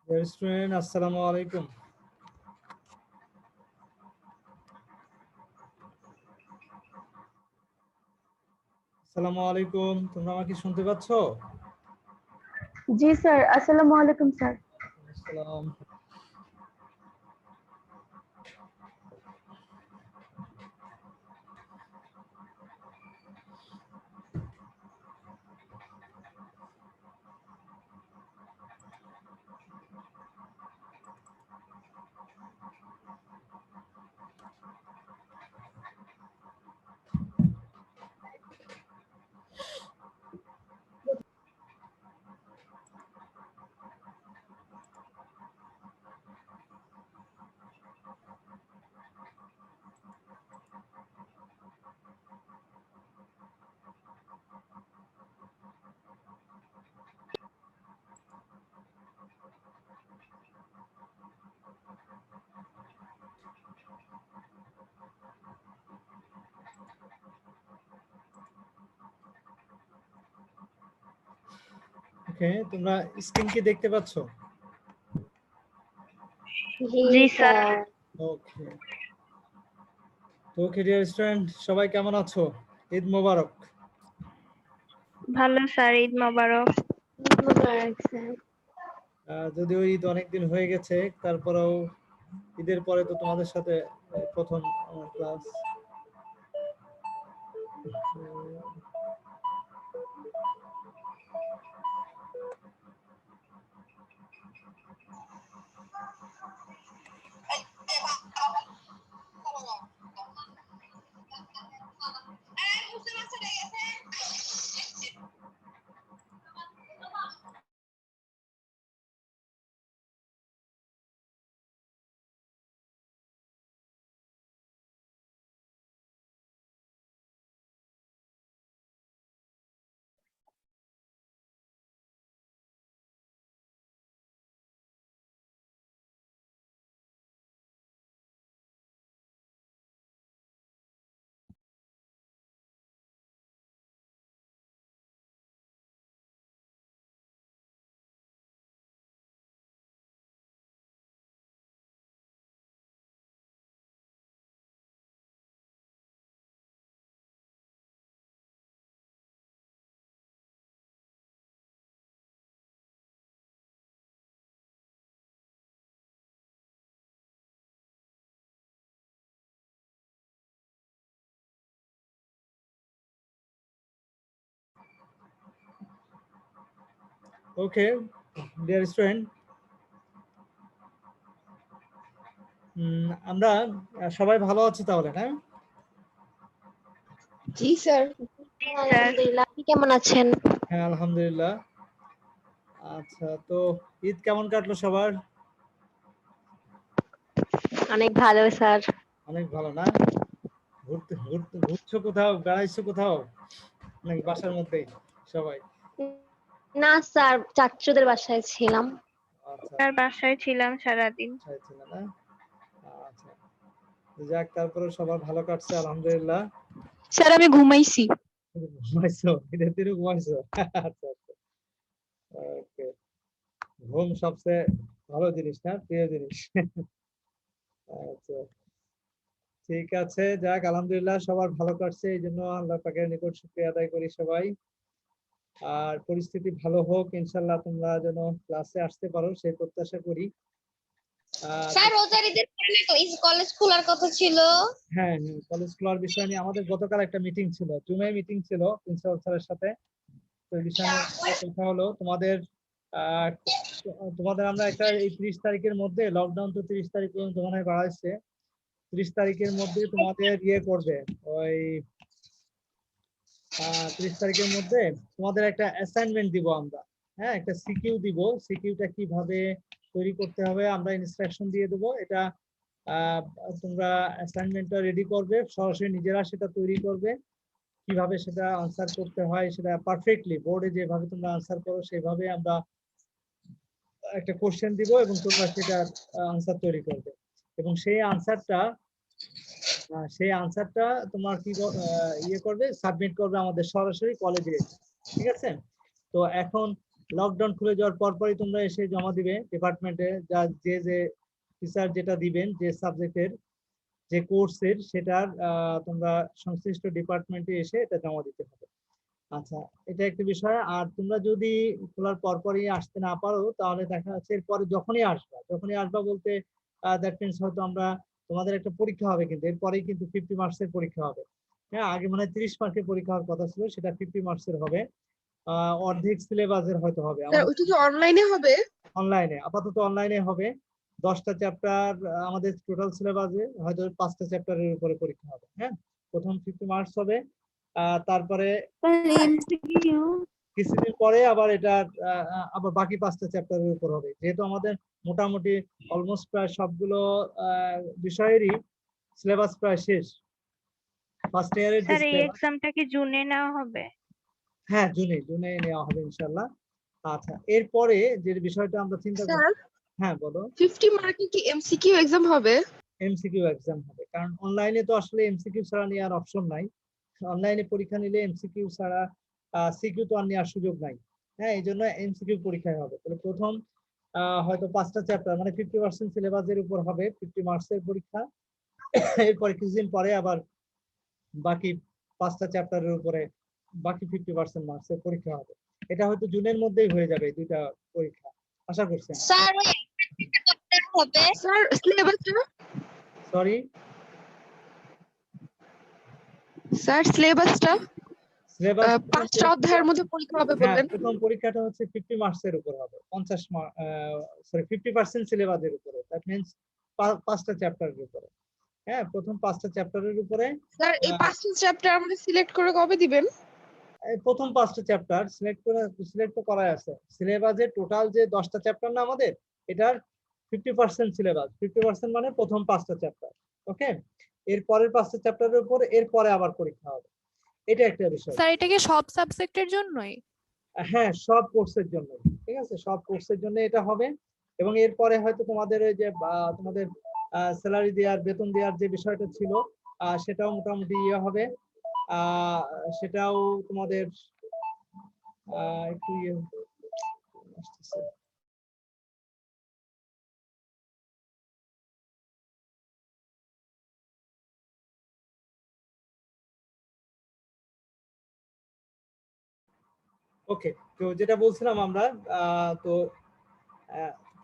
Dear student, Assalamu alaikum. আসসালামু আলাইকুম, তোমরা আমাকে শুনতে পাচ্ছ? জি স্যার, আসসালামু আলাইকুম স্যার। আসসালাম। ওকে, তোমরা স্ক্রিন কি দেখতে পাচ্ছ? জি স্যার। ওকে। তো ওকে ডিয়ার স্টুডেন্ট, সবাই কেমন আছো? ঈদ মোবারক। ভালো স্যার, ঈদ মোবারক। যদিও ঈদ অনেকদিন হয়ে গেছে, তারপরেও ঈদের পরে তো তোমাদের সাথে প্রথম আমার ক্লাস। ওকে ডিয়ার স্টুডেন্ট, আমরা সবাই ভালো আছি তাহলে, হ্যাঁ? জি স্যার। আলহামদুলিল্লাহ, আপনি কেমন আছেন? হ্যাঁ আলহামদুলিল্লাহ। আচ্ছা, তো ঈদ কেমন কাটলো সবার? অনেক ভালো স্যার। অনেক ভালো না? ঘুরছো কোথাও, বেড়াইছো কোথাও, নাকি বাসার মধ্যেই সবাই? না স্যার, চাচুদের বাসায় ছিলাম। আচ্ছা, স্যার বাসায় ছিলাম সারাদিন। বাসায় ছিল না? আচ্ছা, যাক, তারপরে সবার ভালো কাটছে আলহামদুলিল্লাহ। স্যার আমি ঘুমাইছি। ঘুমাইছো? ঈদের দিনও ঘুমাইছো? আচ্ছা আচ্ছা, ওকে। ঘুম সবচেয়ে ভালো জিনিস না, প্রিয় জিনিস। আচ্ছা, ঠিক আছে, যাক আলহামদুলিল্লাহ সবার ভালো কাটছে, এই জন্য আল্লাহ পাকের নিকট শুকরিয়া আদায় করি সবাই। আর পরিস্থিতি ভালো হোক ইনশাল্লাহ, তোমরা যেন ক্লাসে আসতে পারো সেই প্রত্যাশা করি। স্যার রোজার ঈদের পরে তো কলেজ খোলার কথা ছিল। হ্যাঁ হ্যাঁ, কলেজ খোলার বিষয় নিয়ে আমাদের গতকাল একটা মিটিং ছিল, জুমে মিটিং ছিল প্রিন্সিপাল স্যারের সাথে। তো এই বিষয়ে কথা হলো তোমাদের আহ, তোমাদের আমরা একটা এই 30 তারিখের মধ্যে, লকডাউন তো 30 তারিখ পর্যন্ত মনে হয় বাড়াচ্ছে, 30 তারিখের মধ্যে তোমাদের ইয়ে করবে, ওই 30 তারিখের মধ্যে তোমাদের একটা অ্যাসাইনমেন্ট দিব আমরা। হ্যাঁ, একটা সিকিউ দিব, সিকিউটা কিভাবে তৈরি করতে হবে আমরা ইনস্ট্রাকশন দিয়ে দেবো। এটা তোমরা অ্যাসাইনমেন্টটা রেডি করবে, সরাসরি নিজেরা সেটা তৈরি করবে, কিভাবে সেটা আনসার করতে হয় সেটা পারফেক্টলি বোর্ডে যেভাবে তোমরা আনসার করো সেভাবে আমরা একটা কোশ্চেন দিব এবং তোমরা সেটা আনসার তৈরি করবে। এবং সেই আনসারটা তোমার কি ইয়ে করবে, সাবমিট করবে আমাদের সরাসরি কলেজে, ঠিক আছে? তো এখন লকডাউন খুলে যাওয়ার পরপরই তোমরা এসে জমা দিবে ডিপার্টমেন্টে, যা যে টিচার যেটা দিবেন যে সাবজেক্টের যে কোর্সের সেটার তোমরা সংশ্লিষ্ট ডিপার্টমেন্টে এসে এটা জমা দিতে হবে। আচ্ছা, এটা একটা বিষয়। আর তোমরা যদি খোলার পরপরই আসতে না পারো তাহলে দেখা যাচ্ছে এরপরে যখনই আসবা বলতে দ্যাট মিনস হয়তো আমরা তোমাদের একটা পরীক্ষা হবে, কিন্তু এরপরেই কিন্তু 50 মার্কসের পরীক্ষা হবে। হ্যাঁ, আগে মানে 30 মার্কের পরীক্ষা হওয়ার কথা ছিল, সেটা 50 মার্কসের হবে। অর্ধেক সিলেবাসের হয়তো হবে স্যার ওইটা কি অনলাইনে হবে? অনলাইনে, আপাতত অনলাইনে হবে। 10টা চ্যাপ্টার আমাদের টোটাল সিলেবাসে, হয়তো 5টা চ্যাপ্টারের উপরে পরীক্ষা হবে। হ্যাঁ, প্রথম 50 মার্কস হবে, তারপরে কিছুদিন পরে আবার এটা আবার বাকি 5টা চ্যাপ্টারের উপর হবে। যেহেতু আমাদের মোটামুটি অলমোস্ট প্রায় সবগুলো বিষয়েরই সিলেবাস প্রায় শেষ। ফার্স্ট ইয়ারের যে স্যার এই সিলেবাস, এক্সামটা কি জুনে নেওয়া হবে? হ্যাঁ জুনে নেওয়া হবে ইনশাল্লাহ। আচ্ছা, এরপরে যে বিষয়টা আমরা চিন্তা স্যার করছি, হ্যাঁ বলো। 50 মার্কের কি এমসিকিউ এক্সাম হবে? এমসিকিউ এক্সাম হবে, কারণ অনলাইনে তো আসলে এমসিকিউ ছাড়া নেওয়ার অপশন নাই। অনলাইনে পরীক্ষা নিলে এমসিকিউ ছাড়া সিকিউ তো আর নেওয়ার সুযোগ নাই। হ্যাঁ, এই জন্য এমসিকিউ পরীক্ষায় হবে। তাহলে প্রথম হয়তো 5টা চ্যাপ্টার মানে 50% সিলেবাসের উপর হবে 50 মার্কসের পরীক্ষা। এরপরে কিছুদিন পরে আবার বাকি 5টা চ্যাপ্টারের উপরে বাকি 50% মার্কসের পরীক্ষা হবে। এটা হয়তো জুনের মধ্যেই হয়ে যাবে, 2টা পরীক্ষা আশা করছি। স্যার ওই একটা হবে। স্যার সিলেবাসটা সরি স্যার সিলেবাসটা সিলেবাস 5টা অধ্যায়ের মধ্যে পরীক্ষা হবে হ্যাঁ, বললেন। প্রথম পরীক্ষাটা হচ্ছে 50 মার্কসের উপর হবে, 50% সিলেবাসের উপরে। দ্যাট মিন্স 5টা চ্যাপ্টারের উপরে। হ্যাঁ, প্রথম 5টা চ্যাপ্টারের উপরে। স্যার এই 5টা চ্যাপ্টার আমাদের সিলেক্ট করে কবে দিবেন? প্রথম 5টা চ্যাপ্টার সিলেক্ট তো করাই আছে। সিলেবাসে টোটাল যে 10টা চ্যাপ্টার না আমাদের, এটার 50% সিলেবাস। 50% মানে প্রথম 5টা চ্যাপ্টার। ওকে, এর পরের 5টা চ্যাপ্টারের উপর এরপরে আবার পরীক্ষা হবে। এটা একটা বিষয়। স্যার এটা কি সব সাবজেক্টের জন্যই? হ্যাঁ, সব কোর্সের জন্য। ঠিক আছে, সব কোর্সের জন্য এটা হবে। এবং এরপরে হয়তো তোমাদের ওই যে তোমাদের স্যালারি দেওয়ার, বেতন দেওয়ার যে বিষয়টা ছিল, সেটাও মোটামুটি ইয়ে হবে। সেটাও তোমাদের একটু ইয়ে আসতেছে। ওকে, তো যেটা বলছিলাম আমরা, তো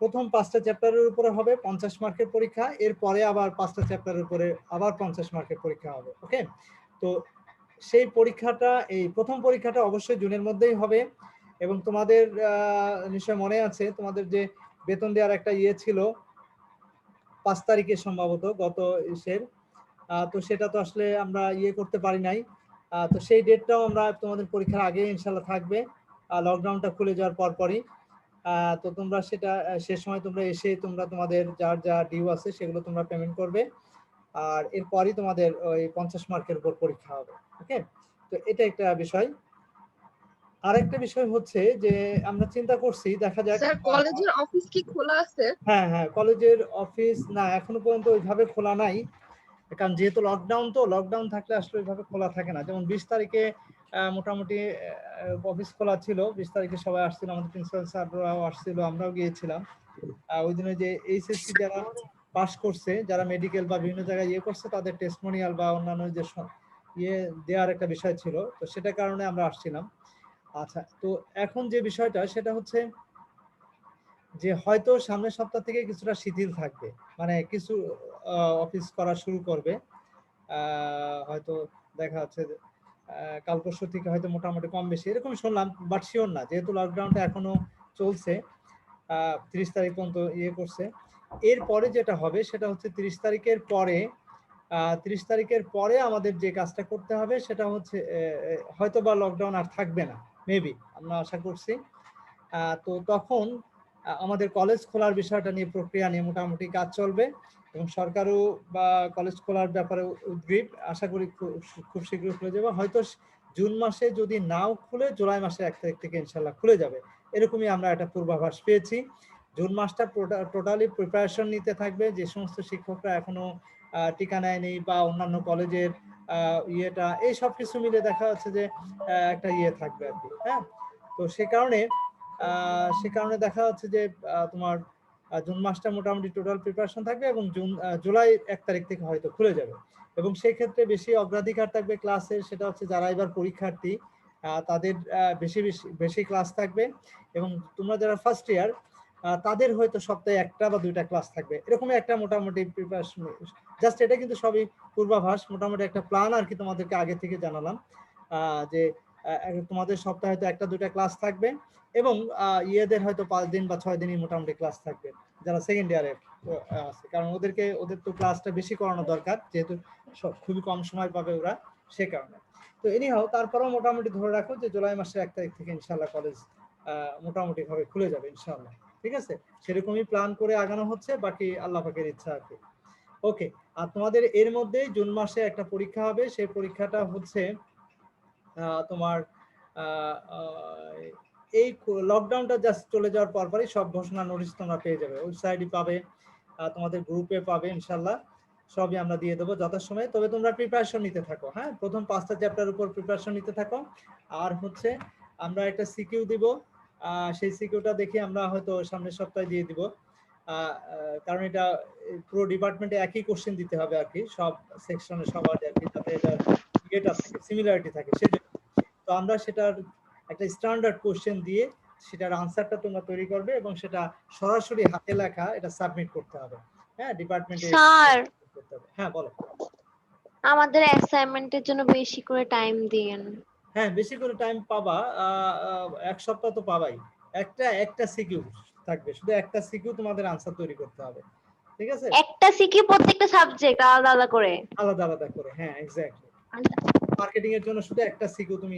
প্রথম 5টা চ্যাপ্টারের উপরে হবে 50 মার্কের পরীক্ষা। এরপরে আবার 5টা চ্যাপ্টারের উপরে আবার 50 মার্কের পরীক্ষা হবে। ওকে, তো সেই পরীক্ষাটা, এই প্রথম পরীক্ষাটা অবশ্যই জুনের মধ্যেই হবে। এবং তোমাদের নিশ্চয় মনে আছে, তোমাদের যে বেতন দেওয়ার একটা ইয়ে ছিল 5 তারিখে সম্ভবত গত ইসের, তো সেটা তো আসলে আমরা ইয়ে করতে পারি নাই। তো সেই ডেটটাও আমরা তোমাদের পরীক্ষার আগে ইনশাল্লাহ থাকবে, লকডাউনটা খুলে যাওয়ার পরপরই। তো তোমরা সেটা সে সময় তোমরা এসে তোমরা তোমাদের যার যা ডিউ আছে সেগুলো তোমরা পেমেন্ট করবে। আর এরপরই তোমাদের ওই 50 মার্কের উপর পরীক্ষা হবে। ওকে, তো এটা একটা বিষয়। আরেকটা বিষয় হচ্ছে যে আমরা চিন্তা করছি, দেখা যাক। স্যার কলেজের অফিস কি খোলা আছে? হ্যাঁ হ্যাঁ, কলেজের অফিস না এখনো পর্যন্ত ওইভাবে খোলা নাই, কারণ যেহেতু লকডাউন, তো লকডাউন থাকলে আসলে ওইভাবে খোলা থাকে না। যেমন 20 তারিখে মোটামুটি অফিস খোলা ছিল। 20 তারিখে সবাই আসছিল, আমাদের প্রিন্সিপাল স্যাররাও আসছিল, আমরাও গিয়েছিলাম। ওই দিনে যে এইচএসসি যারা পাস করছে, যারা মেডিকেল বা বিভিন্ন জায়গায় ইয়ে করছে, তাদের টেস্টিমোনিয়াল বা অন্যান্য যে ইয়ে দেওয়ার একটা বিষয় ছিল, তো সেটার কারণে আমরা আসছিলাম। আচ্ছা, তো এখন যে বিষয়টা সেটা হচ্ছে যে হয়তো সামনের সপ্তাহ থেকে কিছুটা শিথিল থাকবে, মানে কিছু অফিস করা শুরু করবে। হয়তো দেখা যাচ্ছে কাল পরশু থেকে হয়তো মোটামুটি কম বেশি এরকম শুনলাম, বাট শিওর না, যেহেতু লকডাউনটা এখনো চলছে। 30 তারিখ পর্যন্ত ইয়ে করছে। এরপরে যেটা হবে সেটা হচ্ছে 30 তারিখের পরে, 30 তারিখের পরে আমাদের যে কাজটা করতে হবে সেটা হচ্ছে হয়তো বা লকডাউন আর থাকবে না, মেবি, আমরা আশা করছি। তো তখন আমাদের কলেজ খোলার বিষয়টা নিয়ে, প্রক্রিয়া নিয়ে মোটামুটি কাজ চলবে। এবং সরকারও বা কলেজ খোলার ব্যাপারে উদ্গ্রীব, আশা করি খুব শীঘ্রই খুলে যাবে। হয়তো জুন মাসে যদি নাও খুলে, জুলাই মাসের 1 তারিখ থেকে ইনশাল্লাহ খুলে যাবে, এরকমই আমরা একটা পূর্বাভাস পেয়েছি। জুন মাসটা টোটালি প্রিপারেশন নিতে থাকবে। যে সমস্ত শিক্ষকরা এখনো টিকা নেয়নি বা অন্যান্য কলেজের ইয়েটা, এই সব কিছু মিলে দেখা যাচ্ছে যে একটা ইয়ে থাকবে আর কি। হ্যাঁ, তো সে কারণে সে কারণে দেখা যাচ্ছে যে তোমার জুন মাসটা মোটামুটি টোটাল প্রিপারেশন থাকবে এবং জুলাই 1 তারিখ থেকে হয়তো খুলে যাবে এবং সেই ক্ষেত্রে বেশি অগ্রাধিকার থাকবে ক্লাসের, সেটা হচ্ছে যারা এবার পরীক্ষার্থী তাদের বেশি বেশি বেশি ক্লাস থাকবে এবং তোমরা যারা ফার্স্ট ইয়ার তাদের হয়তো সপ্তাহে 1টা বা 2টা ক্লাস থাকবে, এরকমই একটা মোটামুটি প্রিপারেশন। জাস্ট এটা কিন্তু সবই পূর্বাভাস, মোটামুটি একটা প্ল্যান আর কি তোমাদেরকে আগে থেকে জানালাম যে তোমাদের সপ্তাহে হয়তো 1টা 2টা ক্লাস থাকবে এবং ইয়েদের হয়তো 5 দিন বা 6 দিনই মোটামুটি ক্লাস থাকবে যারা সেকেন্ড ইয়ারে আছে, কারণ ওদের তো ক্লাসটা বেশি করানো দরকার যেহেতু খুবই কম সময় পাবে ওরা, সে কারণে। তো এনিহাও তারপরেও মোটামুটি ধরে রাখো যে জুলাই মাসের 1 তারিখ থেকে ইনশাআল্লাহ কলেজ মোটামুটি ভাবে খুলে যাবে ইনশাআল্লাহ, ঠিক আছে? সেরকমই প্ল্যান করে আগানো হচ্ছে, বাকি আল্লাহ পাকের ইচ্ছা আর কি। ওকে, আর তোমাদের এর মধ্যে জুন মাসে একটা পরীক্ষা হবে, সেই পরীক্ষাটা হচ্ছে তোমার এই লকডাউনটা জাস্ট চলে যাওয়ার পরপরই সব ঘোষণা নোটিশ তোমরা পেয়ে যাবে, ওয়েবসাইটে পাবে, তোমাদের গ্রুপে পাবে, ইনশাআল্লাহ সবই আমরা দিয়ে দেবো যথাসময়ে। তবে তোমরা প্রিপারেশন নিতে থাকো, হ্যাঁ, প্রথম 5টা চ্যাপ্টার উপর প্রিপারেশন নিতে থাকো। আর হচ্ছে আমরা একটা সিকিউ দিব, সেই সিকিউটা দেখে আমরা হয়তো সামনের সপ্তাহে দিয়ে দিব, কারণ এটা পুরো ডিপার্টমেন্টে একই কোশ্চেন দিতে হবে আর কি, সব সেকশনে সবার আর কি, যাতে এটা ইয়েটা থাকে, সিমিলারিটি থাকে সেজন্য। তো আমরা সেটার একটা স্ট্যান্ডার্ড কোশ্চেন দিয়ে সেটার আনসারটা তোমরা তৈরি করবে এবং সেটা সরাসরি হাতে লেখা এটা সাবমিট করতে হবে, হ্যাঁ, ডিপার্টমেন্টে স্যার করতে হবে। হ্যাঁ বলো। আমাদের অ্যাসাইনমেন্টের জন্য বেশি করে টাইম দিয়েন। হ্যাঁ, বেশি করে টাইম পাবা, 1 সপ্তাহ তো পাবাই। একটা সিকিউ থাকবে, শুধু একটা সিকিউ তোমাদের আনসার তৈরি করতে হবে, ঠিক আছে? একটা সিকিউ প্রত্যেকটা সাবজেক্ট আলাদা আলাদা করে। আলাদা আলাদা করে, হ্যাঁ এক্স্যাক্টলি। মার্কেটিং এর জন্য শুধু একটা সিকিউ তুমি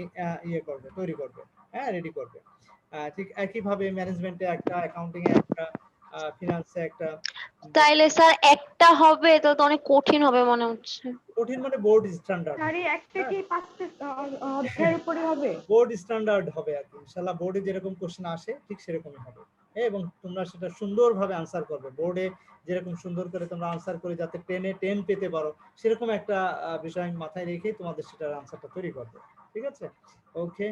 তৈরি করবে, হ্যাঁ, রেডি করবে। ঠিক একই ভাবে ম্যানেজমেন্টে একটা, অ্যাকাউন্টিং এ একটা, ফিনান্সে একটা। তাইলে স্যার একটা হবে তো অনেক কঠিন হবে মনে হচ্ছে। কঠিন মানে বোর্ড স্ট্যান্ডার্ড, আরে একটা কি 5টা অধ্যায়ের উপরে হবে? বোর্ড স্ট্যান্ডার্ড হবে আর কি, ইনশাআল্লাহ বোর্ডে যেরকম কোশ্চেন আসে ঠিক সেরকমই হবে, এবং তোমরা সেটা সুন্দরভাবে আনসার করবে, বোর্ডে যেরকম সুন্দর করে তোমরা আনসার করে যাতে 10 পেতে পারো, সেরকম একটা বিষয় মাথায় রেখে তোমাদের সেটার আনসারটা তৈরি করবে, ঠিক আছে? ওকে,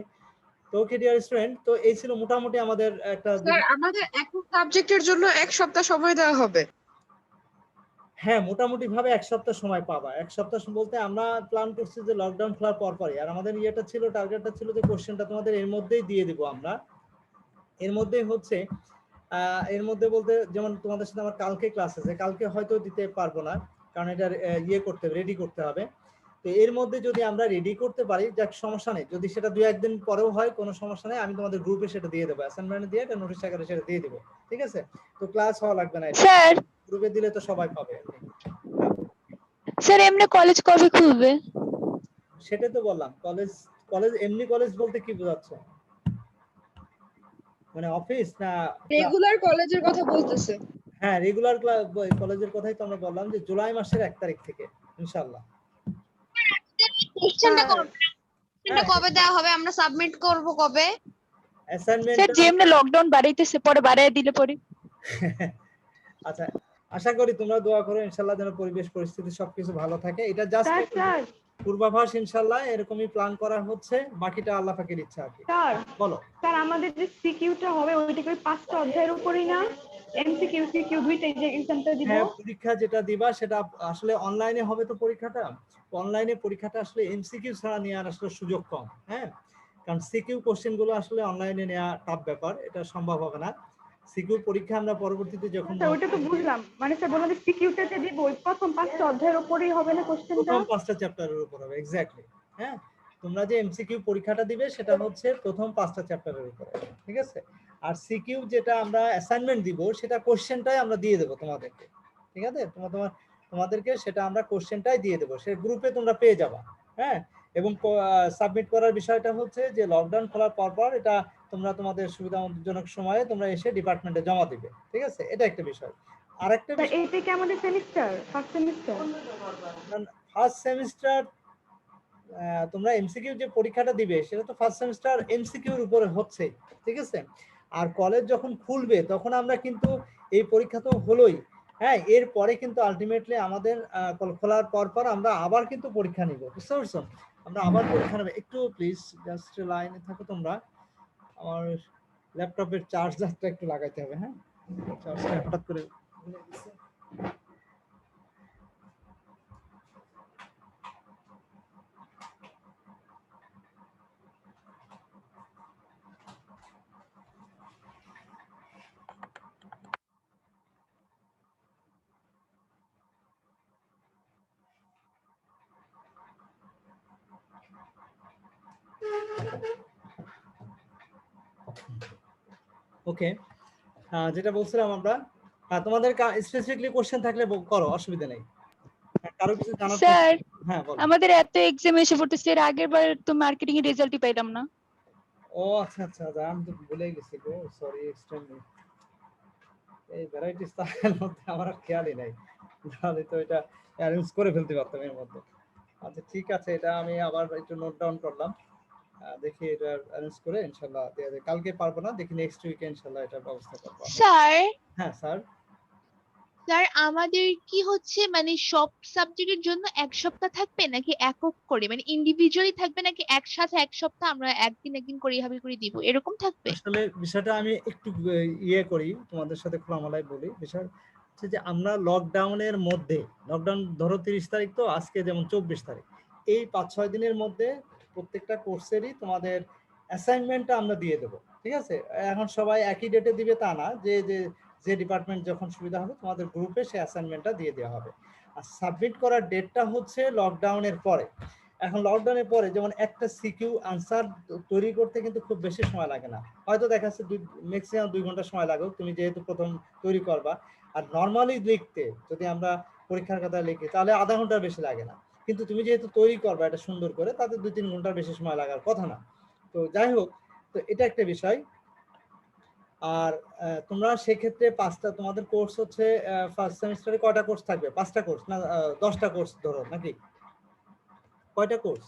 তো ওকে ডিয়ার স্টুডেন্ট, তো এই ছিল মোটামুটি আমাদের একটা। স্যার আমাদের এক সাবজেক্টের জন্য 1 সপ্তাহ সময় দেওয়া হবে। হ্যাঁ, মোটামুটি ভাবে 1 সপ্তাহ সময় পাবা। 1 সপ্তাহ বলতে আমরা প্ল্যান করছি যে লকডাউন খোলার পরপরই, আর আমাদের ইয়েটা ছিল, টার্গেটটা ছিল যে কোশ্চেনটা তোমাদের এর মধ্যেই দিয়ে দিব আমরা। এর মধ্যেই হচ্ছে এর মধ্যে বলতে যেমন তোমাদের সাথে আমার কালকে ক্লাস আছে, কালকে হয়তো দিতে পারবো না কারণ এটা করতে রেডি করতে হবে। তো এর মধ্যে যদি আমরা রেডি করতে পারি, যাক সমস্যা নেই, যদি সেটা 2-1 দিন পরেও হয় কোনো সমস্যা নেই, আমি তোমাদের গ্রুপে সেটা দিয়ে দেবো, অ্যাসাইনমেন্ট দিয়ে একটা নোটিশ আকারে সেটা দিয়ে দেবো, ঠিক আছে? তো ক্লাস হওয়া লাগবে না, স্যার গ্রুপে দিলে তো সবাই পাবে। স্যার এমনি কলেজ কবে খুলবে? সেটা তো বললাম, কলেজ এমনি কলেজ বলতে কি বোঝাচ্ছ, মানে অফিস না? রেগুলার কলেজের কথা বলতেছে। হ্যাঁ, রেগুলার কলেজের কথাই তো আমরা বললাম যে জুলাই মাসের 1 তারিখ থেকে ইনশাআল্লাহ। কোশ্চেনটা কবে দেওয়া হবে, আমরা সাবমিট করব কবে? অ্যাসাইনমেন্ট স্যার যেমনি লকডাউন বাড়াইতেছে পরে বাড়ায় দিলে পরে। আচ্ছা, আশা করি তোমরা দোয়া করো ইনশাআল্লাহ যেন পরিবেশ পরিস্থিতি সবকিছু ভালো থাকে, এটা জাস্ট স্যার পূর্বাভাস, ইনশাআল্লাহ এরকমই প্ল্যান করা হচ্ছে, বাকিটা আল্লাহ পাকের ইচ্ছা আর কি। স্যার বলো। স্যার আমাদের যে সিকিউটা হবে ওইটা কি 5টা অধ্যায়ের উপরেই না? এমসিকিউ সিকিউ দুইটাই যে এক্সামটা দিব? হ্যাঁ, পরীক্ষা যেটা দিবা সেটা আসলে অনলাইনে হবে, তো পরীক্ষাটা অনলাইনে, পরীক্ষাটা আসলে এমসিকিউ ছাড়া নেওয়ার আসলে সুযোগ কম, হ্যাঁ, কারণ সিকিউ কোশ্চেন গুলো আসলে অনলাইনে নেওয়া টাফ ব্যাপার, এটা সম্ভব হবে না। সিকিউ পরীক্ষা আমরা পরবর্তীতে যখন স্যার ওইটা তো বুঝলাম, মানে স্যার বললাম যে সিকিউটা যে দিব ওই প্রথম 5টা অধ্যায়ের উপরেই হবে না কোশ্চেনটা? প্রথম 5টা চ্যাপ্টারের উপর হবে, এক্স্যাক্টলি। হ্যাঁ, তোমরা যে এমসিকিউ পরীক্ষাটা দিবে সেটা হচ্ছে প্রথম 5টা চ্যাপ্টারের উপরে, ঠিক আছে? আর সিকিউ যেটা আমরা অ্যাসাইনমেন্ট দিব সেটা কোশ্চেনটাই আমরা দিয়ে দেবো তোমাদেরকে, ঠিক আছে? তোমাদেরকে সেটা আমরা কোশ্চেনটাই দিয়ে দেবো, সে গ্রুপে তোমরা পেয়ে যাবা, হ্যাঁ। এবং সাবমিট করার বিষয়টা হচ্ছে যে লকডাউন খোলার পর এটা তোমরা তোমাদের সুবিধাজনক সময়ে তোমরা এসে ডিপার্টমেন্টে জমা দিবে, ঠিক আছে? এটা একটা বিষয়। আরেকটা স্যার বিষয়, এইটা কি আমাদের semester first semester? First semester তোমরা এমসিকিউ যে পরীক্ষাটা দিবে সেটা তো ফার্স্ট সেমিস্টার এমসিকিউর উপরে হচ্ছে, ঠিক আছে? আর কলেজ যখন খুলবে তখন আমরা কিন্তু এই পরীক্ষা তো হলোই, হ্যাঁ, এরপরে কিন্তু আলটিমেটলি আমাদের খোলার পর আমরা আবার কিন্তু পরীক্ষা নিব, বুঝতে পারছো? আমরা আবার পরীক্ষা নেব। একটু প্লিজ জাস্ট লাইনে থাকো তোমরা, আমার ল্যাপটপের চার্জারটা একটু লাগাইতে হবে। হ্যাঁ, চার্জটা হঠাৎ করে ভুলে গেছি। ওকে, যেটা বলছিলাম আমরা, তোমাদের স্পেসিফিকলি কোশ্চেন থাকলে করো, অসুবিধা নেই। কারো কিছু জানার থাকলে- স্যার হ্যাঁ বলো। আমাদের এত এক্সাম এসে পড়তেছে, এর আগের বার তো মার্কেটিং এর রেজাল্টই পাইলাম না। ও আচ্ছা আচ্ছা, আমি তো ভুলে গেছি গো, সরি এক্সট্রিমলি। এই ভ্যারাইটিস তার মধ্যে আমার আর খেয়ালই নাই, তাহলে তো এটা অ্যারেঞ্জ করে ফেলতে পারতাম এর মধ্যে। আচ্ছা ঠিক আছে, এটা আমি আবার একটু নোট ডাউন করলাম। দেখি এটা অ্যারেঞ্জ করে ইনশাআল্লাহ দেয়া যায়। কালকে পারবো না, দেখি নেক্সট উইকে ইনশাআল্লাহ এটা ব্যবস্থা করব। স্যার হ্যাঁ স্যার। স্যার আমাদের কি হচ্ছে মানে সব সাবজেক্টের জন্য এক সপ্তাহ থাকবে নাকি একক করে মানে ইন্ডিভিজুয়ালি থাকবে নাকি একসাথে এক সপ্তাহ আমরা একদিন একদিন করে এভাবে করে দিব এরকম থাকবে? আসলে বিষয়টা আমি একটু ইয়ে করি, তোমাদের সাথে খোলামেলায় বলি। বিষয় হচ্ছে যে আমরা লকডাউনের মধ্যে, লকডাউন ধরো 30 তারিখ, তো আজকে যেমন 24 তারিখ, এই 5-6 দিনের মধ্যে প্রত্যেকটা কোর্সেরই তোমাদের অ্যাসাইনমেন্টটা আমরা দিয়ে দেবো। ঠিক আছে, এখন সবাই একই ডেটে দিবে তা না, যে যে যে ডিপার্টমেন্ট যখন সুবিধা হবে তোমাদের গ্রুপে সেই অ্যাসাইনমেন্টটা দিয়ে দেওয়া হবে। আর সাবমিট করার ডেটটা হচ্ছে লকডাউনের পরে। এখন লকডাউনের পরে যেমন একটা সিকিউ আনসার তৈরি করতে কিন্তু খুব বেশি সময় লাগে না, হয়তো দেখা যাচ্ছে ম্যাক্সিমাম 2 ঘন্টা সময় লাগুক, তুমি যেহেতু প্রথম তৈরি করবা। আর নর্মালি লিখতে যদি আমরা পরীক্ষার খাতায় লিখি তাহলে আধা ঘন্টার বেশি লাগে না, কিন্তু তুমি যেহেতু তৈরি করবা এটা সুন্দর করে, তাতে 2-3 ঘন্টার বেশি সময় লাগার কথা না। তো যাই হোক, তো এটা একটা বিষয়। আর তোমরা সেক্ষেত্রে 5টা তোমাদের কোর্স হচ্ছে, ফার্স্ট সেমিস্টারে কয়টা কোর্স থাকবে? 5টা কোর্স না 10টা কোর্স ধরো, নাকি কয়টা কোর্স?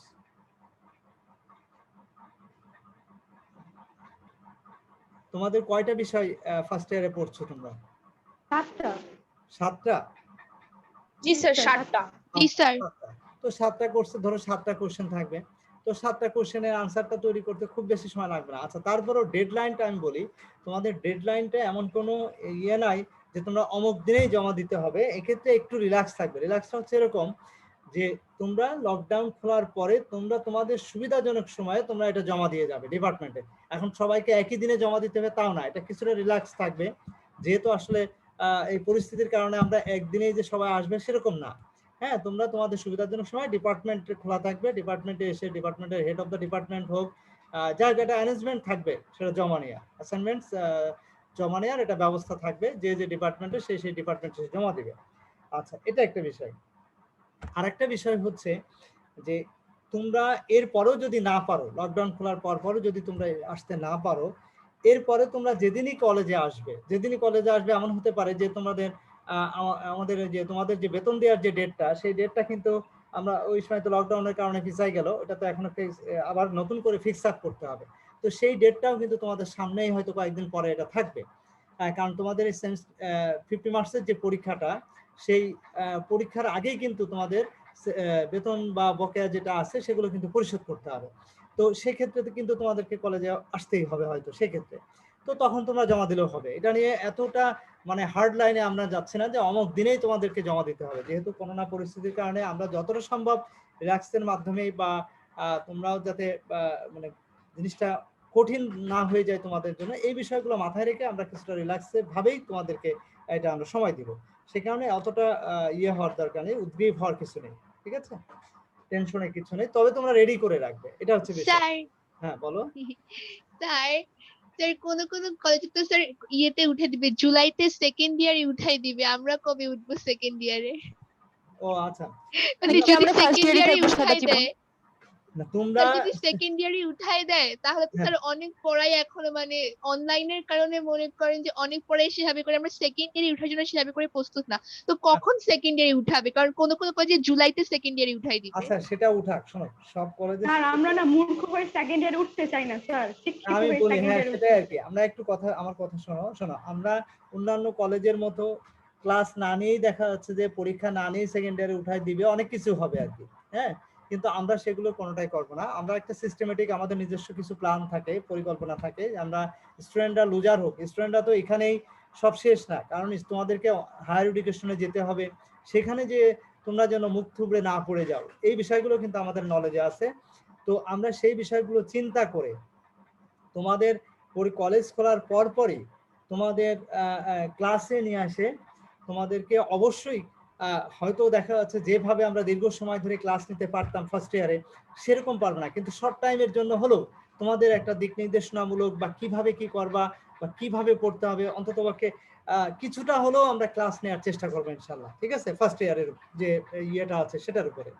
তোমাদের কয়টা বিষয় ফার্স্ট ইয়ারে পড়ছো তোমরা? 7টা। 7টা? জি স্যার 7টা। জি স্যার। তো 7টা কোর্সে ধরো 7টা কোশ্চেন থাকবে, তো 7টা কোশ্চেনের আনসারটা তৈরি করতে খুব বেশি সময় লাগবে না। আচ্ছা তারপরও ডেডলাইনটা আমি বলি, তোমাদের ডেডলাইনটা এমন কোনো ইয়ে নাই যে তোমরা অমুক দিনেই জমা দিতে হবে। এক্ষেত্রে একটু রিল্যাক্স থাকবে। রিল্যাক্সটা হচ্ছে এরকম যে তোমরা লকডাউন খোলার পরে তোমরা তোমাদের সুবিধাজনক সময়ে তোমরা এটা জমা দিয়ে যাবে ডিপার্টমেন্টে। এখন সবাইকে একই দিনে জমা দিতে হবে তাও না, এটা কিছুটা রিল্যাক্স থাকবে, যেহেতু আসলে এই পরিস্থিতির কারণে আমরা একদিনেই যে সবাই আসবে সেরকম না। হ্যাঁ, তোমরা তোমাদের সুবিধাজনক সময় ডিপার্টমেন্ট খোলা থাকবে, ডিপার্টমেন্টে এসে ডিপার্টমেন্টের হেড অফ দ্য ডিপার্টমেন্ট হোক, যার যেটা অ্যারেঞ্জমেন্ট থাকবে সেটা জমা নেওয়া, অ্যাসাইনমেন্টস জমা নেওয়ার এটা ব্যবস্থা থাকবে, যে যে ডিপার্টমেন্টে সেই ডিপার্টমেন্টে জমা দিবে। আচ্ছা এটা একটা বিষয়। আরেকটা বিষয় হচ্ছে যে তোমরা এরপরেও যদি না পারো, লকডাউন খোলার পরও যদি তোমরা আসতে না পারো, এরপরে তোমরা যেদিনই কলেজে আসবে এমন হতে পারে যে তোমাদের আমাদের যে তোমাদের যে বেতন দেওয়ার যে ডেটটা, সেই ডেটটা কিন্তু আমরা ওই সময় তো লকডাউনের কারণে পিছাই গেল, ওটা তো এখন আবার নতুন করে ফিক্স আপ করতে হবে। তো সেই ডেটটাও কিন্তু তোমাদের সামনেই হয়তো কয়েকদিন পরে এটা থাকবে, কারণ তোমাদের এই 50 মার্কসের যে পরীক্ষাটা, সেই পরীক্ষার আগেই কিন্তু তোমাদের বেতন বা বকেয়া যেটা আছে সেগুলো কিন্তু পরিশোধ করতে হবে। তো সেক্ষেত্রে কিন্তু তোমাদেরকে কলেজে আসতেই হবে হয়তো সেক্ষেত্রে, তো তখন তোমরা জমা দিলেও হবে। এটা নিয়ে এতটা মানে হার্ড লাইনে আমরা যাচ্ছি না যে অমুক দিনেই তোমাদেরকে জমা দিতে হবে, যেহেতু করোনা পরিস্থিতির কারণে আমরা যতটা সম্ভব রিল্যাক্সের মাধ্যমেই বা তোমরাও যাতে মানে জিনিসটা কঠিন না হয়ে যায় তোমাদের জন্য, এই বিষয়গুলো মাথায় রেখে আমরা কিছুটা রিল্যাক্সে ভাবেই তোমাদেরকে এটা আমরা সময় দিব। সে কারণে অতটা ইয়ে হওয়ার দরকার নেই, উদ্গ্রীব হওয়ার কিছু নেই, ঠিক আছে, টেনশনের কিছু নেই, তবে তোমরা রেডি করে রাখবে, এটা হচ্ছে বিষয়। স্যার হ্যাঁ বলো। স্যার স্যার কোন কোন কলেজে তো স্যার ইয়েতে উঠে দিবে, জুলাইতে সেকেন্ড ইয়ারে উঠাই দিবে, আমরা কবে উঠবো সেকেন্ড ইয়ারে? ও আচ্ছা, মানে নাকি যদি আমরা ফার্স্ট সেকেন্ড ইয়ারে ইয়ারে থাকবো সারা উঠাই জীবন? দেয়, না তোমরা স্যার যদি সেকেন্ড ইয়ারে উঠাই দেয় তাহলে তো হ্যাঁ। স্যার অনেক পড়াই এখনো মানে অনলাইনের কারণে মনে করেন যে অনেক পড়াই সেভাবে করে আমরা সেকেন্ড ইয়ারে উঠার জন্য সেভাবে করে প্রস্তুত না। তো কখন সেকেন্ড ইয়ারে উঠাবে? কারণ কোন কোন কলেজে জুলাইতে সেকেন্ড ইয়ারে উঠাই দিবে। আচ্ছা সেটা উঠাক, শোনো সব কলেজে স্যার আমরা না মূর্খ হয়ে সেকেন্ড ইয়ারে উঠতে চাই না স্যার, শিক্ষিত আমি হয়ে বলি, সেকেন্ড হ্যাঁ ইয়ারে সেটাই আর কি। আমরা একটু কথা, আমার কথা শোনো, আমরা অন্যান্য কলেজের মতো ক্লাস না নিয়েই দেখা যাচ্ছে যে পরীক্ষা না নিয়ে সেকেন্ড ইয়ারে উঠাই দিবে, অনেক কিছু হবে আর কি। হ্যাঁ, কিন্তু আমরা সেগুলো কোনোটাই করব না। আমরা একটা সিস্টেমেটিক আমাদের নিজস্ব কিছু প্ল্যান থাকে, পরিকল্পনা থাকে। আমরা স্টুডেন্টরা লুজার হোক, স্টুডেন্টরা তো এখানেই সব শেষ না, কারণ তোমাদেরকে হায়ার এডুকেশনে যেতে হবে, সেখানে যে তোমরা যেন মুখ থুবড়ে না পড়ে যাও, এই বিষয়গুলো কিন্তু আমাদের নলেজে আছে। তো আমরা সেই বিষয়গুলো চিন্তা করে তোমাদের কলেজ খোলার পরপরই তোমাদের ক্লাসে নিয়ে আসে তোমাদেরকে অবশ্যই হয়তো দেখা যাচ্ছে যেভাবে আমরা দীর্ঘ সময় ধরে ক্লাস নিতে পারতাম ফার্স্ট ইয়ারে, সেরকম পারবো না, কিন্তু শর্ট টাইমের জন্য হলেও তোমাদের একটা দিক নির্দেশনামূলক বা কিভাবে কি করবা বা কিভাবে পড়তে হবে অন্ততপক্ষে কিছুটা হলেও আমরা ক্লাস নেওয়ার চেষ্টা করবো ইনশাল্লাহ, ঠিক আছে, ফার্স্ট ইয়ারের যে ইয়েটা আছে সেটার উপরে।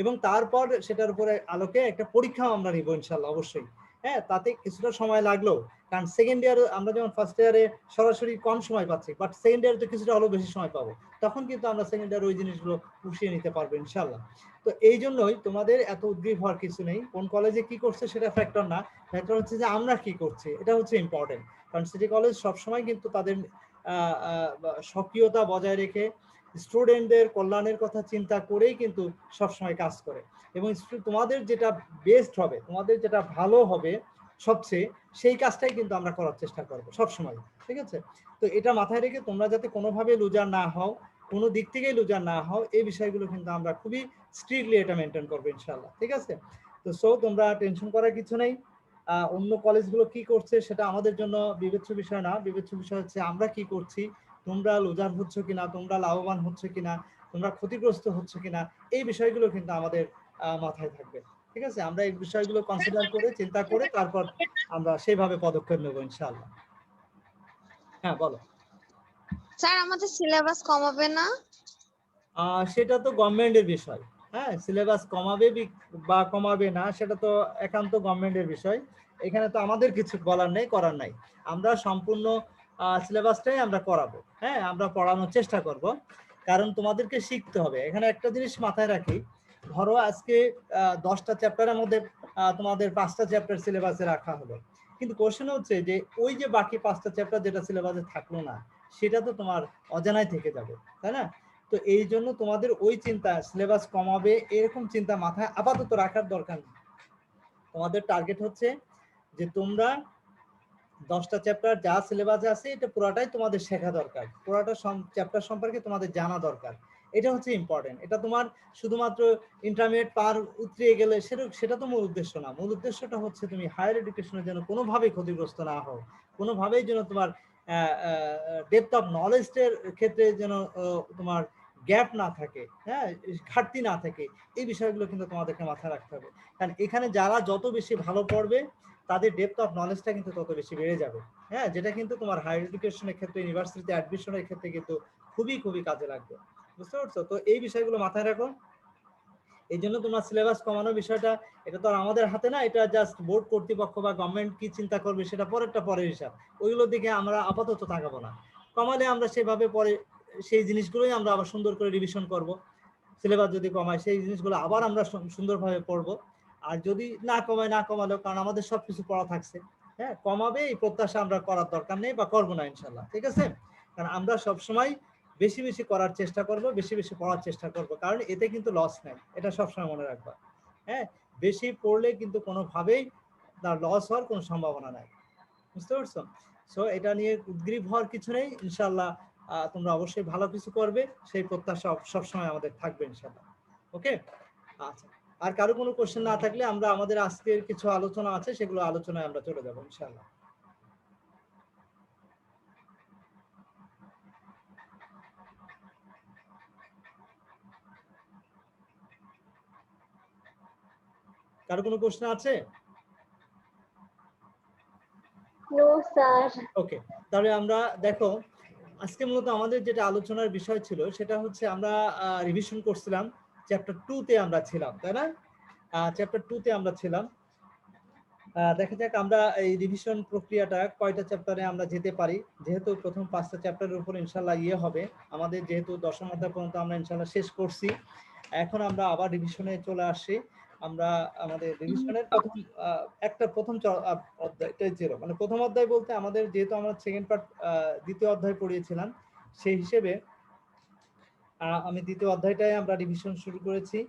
এবং তারপর সেটার উপরে আলোকে একটা পরীক্ষাও আমরা নিব ইনশাল্লাহ অবশ্যই। হ্যাঁ, তাতে কিছুটা সময় লাগলো, কারণ সেকেন্ড ইয়ার আমরা যেমন ফার্স্ট ইয়ারে সরাসরি কম সময় পাচ্ছি, বাট সেকেন্ড ইয়ারে তো কিছুটা হলেও বেশি সময় পাবো, তখন কিন্তু আমরা সেকেন্ড ইয়ার ওই জিনিসগুলো পুষিয়ে নিতে পারবো ইনশাল্লাহ। তো এই জন্যই তোমাদের এত উদ্গ্রীব হওয়ার কিছু নেই, কোন কলেজে কি করছে সেটা ফ্যাক্টর না, ফ্যাক্টর হচ্ছে যে আমরা কি করছি, এটা হচ্ছে ইম্পর্টেন্ট। কারণ সিটি কলেজ সবসময় কিন্তু তাদের সক্রিয়তা বজায় রেখে স্টুডেন্টদের কল্যাণের কথা চিন্তা করেই কিন্তু সবসময় কাজ করে। এবং তোমাদের যেটা বেস্ট হবে, তোমাদের যেটা ভালো হবে সবচেয়ে, সেই কাজটাই কিন্তু আমরা করার চেষ্টা করবো সবসময়, ঠিক আছে। তো এটা মাথায় রেখে তোমরা যাতে কোনোভাবে লুজার না হও, কোনো দিক থেকেই লুজার না হও, এই বিষয়গুলো কিন্তু আমরা খুবই স্ট্রিক্টলি এটা মেনটেন করবো ইনশাল্লাহ, ঠিক আছে। তো তোমরা টেনশন করার কিছু নেই। অন্য কলেজগুলো কি করছে সেটা আমাদের জন্য বিবেচ্য বিষয় না, বিবেচ্য বিষয় হচ্ছে আমরা কি করছি, তোমরা লুজার হচ্ছ কিনা, তোমরা লাভবান হচ্ছে কিনা, তোমরা ক্ষতিগ্রস্ত হচ্ছে কিনা, এই বিষয়গুলো কিন্তু আমাদের মাথায় থাকবে, ঠিক আছে। আমরা এই বিষয়গুলো কনসিডার করে চিন্তা করে তারপর আমরা সেইভাবে পদক্ষেপ নেব ইনশাআল্লাহ। হ্যাঁ বলো। স্যার আমাদের সিলেবাস কমাবে না? সেটা তো গভর্নমেন্টের বিষয়। হ্যাঁ, সিলেবাস কমাবে বা কমাবে না সেটা তো একান্ত গভর্নমেন্টের বিষয়, এখানে তো আমাদের কিছু বলার নেই, করার নাই। আমরা সম্পূর্ণ সিলেবাসটাই আমরা করাবো। হ্যাঁ, আমরা পড়ানোর চেষ্টা করব, কারণ তোমাদেরকে শিখতে হবে। এখানে একটা জিনিস মাথায় রাখি, ধরো আজকে 10টা চ্যাপ্টারের মধ্যে তোমাদের 5টা চ্যাপ্টার সিলেবাসে রাখা হলো, কিন্তু কোশ্চেন হচ্ছে যে ওই যে বাকি 5টা চ্যাপ্টার যেটা সিলেবাসে থাকলো না, সেটা তো তোমার অজানায় থেকে যাবে, তাই না? তো এই জন্য তোমাদের ওই চিন্তা, সিলেবাস কমাবে এরকম চিন্তা মাথায় আপাতত রাখার দরকার নেই। তোমাদের টার্গেট হচ্ছে যে তোমরা 10টা চ্যাপ্টার যা সিলেবাসে আছে এটা পুরোটাই তোমাদের শেখা দরকার, পুরোটা চ্যাপ্টার সম্পর্কে তোমাদের জানা দরকার, এটা হচ্ছে ইম্পর্টেন্ট। এটা তোমার শুধুমাত্র ইন্টারমিডিয়েট পার উতরিয়ে গেলে সেটা তো মূল উদ্দেশ্য না। মূল উদ্দেশ্যটা হচ্ছে তুমি হায়ার এডুকেশনের জন্য কোনোভাবেই ক্ষতিগ্রস্ত না হও, কোনোভাবেই যেন তোমার ডেপথ অফ নলেজের ক্ষেত্রে যেন তোমার গ্যাপ না থাকে, হ্যাঁ, ঘাটতি না থাকে, এই বিষয়গুলো কিন্তু তোমাদেরকে মাথায় রাখতে হবে। কারণ এখানে যারা যত বেশি ভালো পড়বে তাদের ডেপথ অফ নলেজটা কিন্তু তত বেশি বেড়ে যাবে। হ্যাঁ, যেটা কিন্তু তোমার হায়ার এডুকেশনের ক্ষেত্রে, ইউনিভার্সিটিতে অ্যাডমিশনের ক্ষেত্রে কিন্তু খুবই খুবই কাজে লাগবে, বুঝতে পারছো? তো এই বিষয়গুলো মাথায় রাখো। এই জন্য তোমার সিলেবাস কমানোর বিষয়টা, এটা তো আর আমাদের হাতে না, এটা জাস্ট বোর্ড কর্তৃপক্ষ বা গভর্নমেন্ট কি চিন্তা করবে সেটা পরের হিসাব, ওইগুলোর দিকে আমরা আপাতত তাকাবো না। কমালে আমরা সেভাবে পরে সেই জিনিসগুলোই আমরা আবার সুন্দর করে রিভিশন করব। সিলেবাস যদি কমায় সেই জিনিসগুলো আবার আমরা সুন্দরভাবে পড়বো। আর যদি না কমালেও, কারণ আমাদের সবকিছু পড়া থাকছে, হ্যাঁ, কমাবে এই প্রত্যাশা আমরা করার দরকার নেই বা করবো না ইনশাল্লাহ, ঠিক আছে। কারণ আমরা সবসময় বেশি বেশি করার চেষ্টা করব, বেশি বেশি পড়ার চেষ্টা করব, কারণ এতে কিন্তু লস নেই, এটা সবসময় মনে রাখবা। হ্যাঁ, বেশি পড়লে কিন্তু কোনোভাবেই তার লস হওয়ার কোনো সম্ভাবনা নাই, বুঝতে পারছো? সো এটা নিয়ে উদ্গ্রীব হওয়ার কিছু নেই ইনশাল্লাহ। তোমরা অবশ্যই ভালো কিছু করবে, সেই প্রত্যাশা সবসময় আমাদের থাকবে ইনশাল্লাহ। ওকে, আচ্ছা। আর কারো কোনো কোশ্চেন না থাকলে আমরা আমাদের আজকের কিছু আলোচনা আছে সেগুলো আলোচনায় আমরা চলে যাবো ইনশাল্লাহ। কারো কোনো কোশ্চেন আছে? No sir. ওকে, তাহলে আমরা দেখো আজকে মূলত আমাদের যেটা আলোচনার বিষয় ছিল সেটা হচ্ছে আমরা রিভিশন করছিলাম, চ্যাপ্টার 2-তে আমরা ছিলাম, তাই না? চ্যাপ্টার 2-তে আমরা ছিলাম। দেখা যাক আমরা এই রিভিশন প্রক্রিয়াটা কয়টা চ্যাপ্টারে আমরা যেতে পারি। যেহেতু প্রথম 5টা চ্যাপ্টারের উপর ইনশাল্লাহ হবে আমাদের, যেহেতু 10ম অধ্যায় পর্যন্ত আমরা ইনশাল্লাহ শেষ করছি, এখন আমরা আবার রিভিশনে চলে আসছি। আমরা আমাদের রিভিশনের প্রথম অধ্যায়টাই ছিল, মানে প্রথম অধ্যায় বলতে আমাদের যেহেতু আমরা সেকেন্ড পার্ট দ্বিতীয় অধ্যায় পড়িয়েছিলাম, সেই হিসেবে আমি দ্বিতীয় অধ্যায়টাই আমরা রিভিশন শুরু করেছি।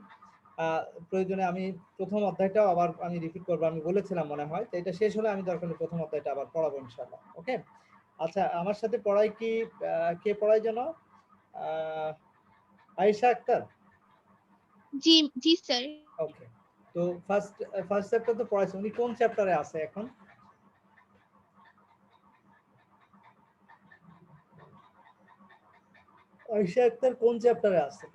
প্রয়োজনে আমি প্রথম অধ্যায়টাও আবার আমি রিপিট করবো, আমি বলেছিলাম মনে হয়। তো এটা শেষ হলে আমি দরকার হলে প্রথম অধ্যায়টা আবার পড়াবো ইনশাআল্লাহ। ওকে, আচ্ছা আমার সাথে পড়াই কি কে পড়াই যেন? আয়েশা আক্তার। জি জি স্যার। ওকে, তো ফার্স্ট চ্যাপ্টার তো পড়াইছে, উনি কোন চ্যাপ্টারে আছে এখন? আয়েশা আক্তার কোন চ্যাপ্টারে আছে?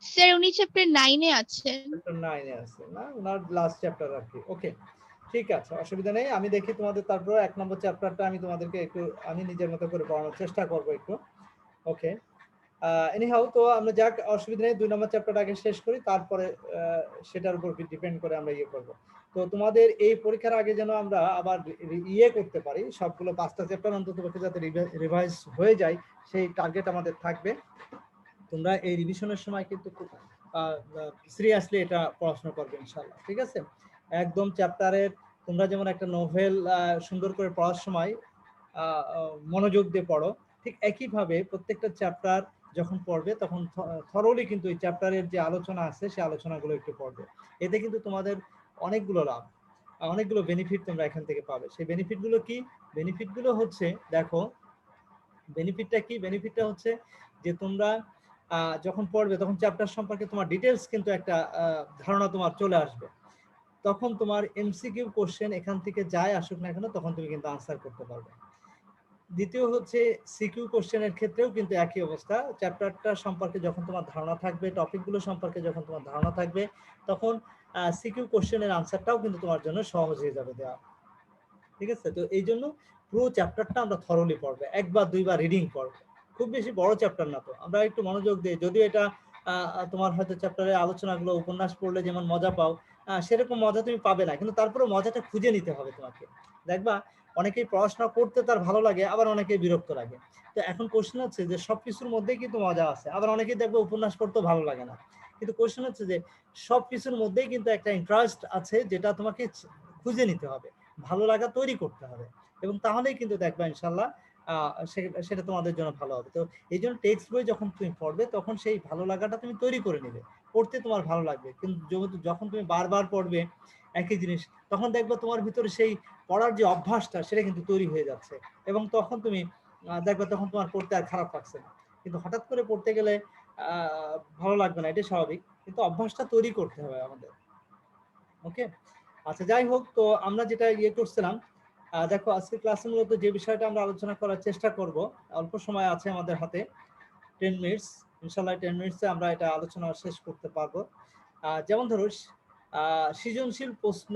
স্যার উনি চ্যাপ্টার 9 এ আছেন। চ্যাপ্টার 9 এ আছে না, ওনার লাস্ট চ্যাপ্টার আর কি। ওকে, ঠিক আছে, অসুবিধা নেই। আমি দেখি তোমাদের তারপর 1 নম্বর চ্যাপ্টারটা আমি তোমাদেরকে একটু আমি নিজের মতো করে পড়ানোর চেষ্টা করব একটু। ওকে, এনিহাউ, তো আমরা যাক, অসুবিধা নেই, 2 নম্বর চ্যাপ্টারটা আগে শেষ করি, তারপরে সেটার উপর ডিপেন্ড করে আমরা ইয়ে করব। তো তোমাদের এই পরীক্ষার আগে যেন আমরা আবার ইয়ে করতে পারি, সবগুলো 5টা চ্যাপ্টার অন্তত যাতে রিভাইজ হয়ে যায়, সেই টার্গেট আমাদের থাকবে। তোমরা এই রিভিশনের সময় কিন্তু খুব সিরিয়াসলি এটা পড়াশোনা করবে ইনশাআল্লাহ, ঠিক আছে? একদম চ্যাপ্টারের তোমরা যেমন একটা নোভেল সুন্দর করে পড়ার সময় মনোযোগ দিয়ে পড়ো, ঠিক একইভাবে প্রত্যেকটা চ্যাপ্টার যখন পড়বে তখন থরলি কিন্তু এই চ্যাপ্টারের যে আলোচনা আছে সেই আলোচনাগুলো একটু পড়বে। এতে কিন্তু তোমাদের অনেকগুলো লাভ, অনেকগুলো বেনিফিট তোমরা এখান থেকে পাবে। সেই বেনিফিটগুলো কি? বেনিফিটগুলো হচ্ছে, দেখো বেনিফিটটা কি? বেনিফিটটা হচ্ছে যে তোমরা যখন পড়বে তখন চ্যাপ্টার সম্পর্কে তোমার ডিটেলস কিন্তু একটা ধারণা তোমার চলে আসবে। তখন তোমার এমসিকিউ কোশ্চেন এখান থেকে যায় আসুক না কেন, তখন তুমি কিন্তু আনসার করতে পারবে। দ্বিতীয় হচ্ছে সিকিউ কোশ্চেনের ক্ষেত্রেও কিন্তু একই অবস্থা। চ্যাপ্টারটা সম্পর্কে যখন তোমার ধারণা থাকবে, টপিকগুলো সম্পর্কে যখন তোমার ধারণা থাকবে, তখন সিকিউ কোশ্চেনের আনসারটাও কিন্তু তোমার জন্য সহজ হয়ে যাবে দেওয়া, ঠিক আছে? তো এই জন্য পুরো চ্যাপ্টারটা আমরা থরলি পড়বে, একবার দুইবার রিডিং পড়বো। খুব বেশি বড় চ্যাপ্টার না, তো আমরা একটু মনোযোগ দিই। যদিও এটা তোমার হয়তো চ্যাপ্টারের আলোচনাগুলো উপন্যাস পড়লে যেমন মজা পাও, সেরকম মজা তুমি পাবে না, কিন্তু তারপরে মজাটা খুঁজে নিতে হবে তোমাকে। দেখবা অনেকেই পড়াশোনা করতে তার ভালো লাগে, আবার অনেকেই বিরক্ত লাগে। তো এখন কোশ্চেন হচ্ছে যে সবকিছুর মধ্যেই কিন্তু মজা আছে, আবার অনেকেই দেখবে উপন্যাস পড়তেও ভালো লাগে না। কিন্তু কোশ্চেন হচ্ছে যে সবকিছুর মধ্যেই কিন্তু একটা ইন্টারেস্ট আছে, যেটা তোমাকে খুঁজে নিতে হবে, ভালো লাগা তৈরি করতে হবে, এবং তাহলেই কিন্তু দেখবা ইনশাল্লাহ সেটা তোমাদের জন্য ভালো হবে। তো এই জন্য টেক্সট বই যখন তুমি পড়বে তখন সেই ভালো লাগাটা তুমি তৈরি করে নেবে, পড়তে তোমার ভালো লাগবে। কিন্তু যখন তুমি বারবার পড়বে একই জিনিস, তখন দেখবে তোমার ভিতরে সেই পড়ার যে অভ্যাসটা সেটা কিন্তু তৈরি হয়ে যাচ্ছে, এবং তখন তুমি দেখবে তখন তোমার পড়তে আর খারাপ লাগছে না। কিন্তু হঠাৎ করে পড়তে গেলে ভালো লাগবে না, এটা স্বাভাবিক, কিন্তু অভ্যাসটা তৈরি করতে হবে আমাদের। ওকে, আচ্ছা যাই হোক, তো আমরা যেটা ইয়ে করছিলাম, দেখো আজকে ক্লাসে মূলত যে বিষয়টা আমরা আলোচনা করার চেষ্টা করব, অল্প সময় আছে আমাদের হাতে, 10 মিনিটস, ইনশাআল্লাহ 10 মিনিটসে আমরা এটা আলোচনা শেষ করতে পারবো। যেমন ধরো সৃজনশীল প্রশ্ন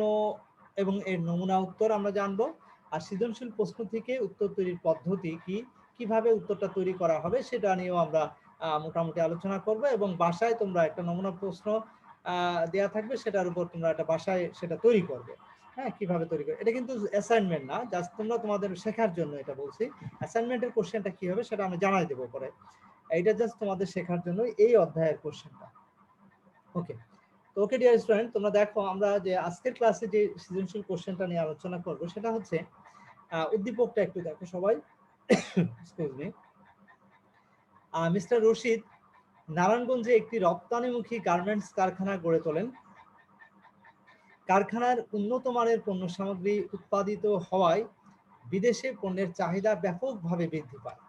এবং এর নমুনা উত্তর আমরা জানবো, আর সৃজনশীল প্রশ্ন থেকে উত্তর তৈরির পদ্ধতি কি, কিভাবে উত্তরটা তৈরি করা হবে সেটা নিয়েও আমরা মোটামুটি আলোচনা করব। এবং বাসায় তোমরা একটা নমুনা প্রশ্ন দেয়া থাকবে, সেটার উপর তোমরা একটা বাসায় সেটা তৈরি করবে। হ্যাঁ, কিভাবে তৈরি করবে, এটা কিন্তু অ্যাসাইনমেন্ট না, জাস্ট তোমরা তোমাদের শেখার জন্য এটা বলছি। অ্যাসাইনমেন্টের কোশ্চেনটা কি হবে সেটা আমি জানাই দেবো পরে, এইটা জাস্ট তোমাদের শেখার জন্য এই অধ্যায়ের কোশ্চেনটা। ওকে, তো ওকে ডিয়ার স্টুডেন্ট, তোমরা দেখো আমরা যে আজকের ক্লাসে যে সৃজনশীল কোশ্চেনটা নিয়ে আলোচনা করব সেটা হচ্ছে, উদ্দীপকটা একটু দেখো সবাই, এক্সকিউজ মি। মিস্টার রশিদ নারায়ণগঞ্জে একটি রপ্তানিমুখী গার্মেন্টস কারখানা গড়ে তোলেন। কারখানার উন্নত মানের পণ্য সামগ্রী উৎপাদিত হওয়ায় বিদেশে পণ্যের চাহিদা ব্যাপকভাবে বৃদ্ধি পায়,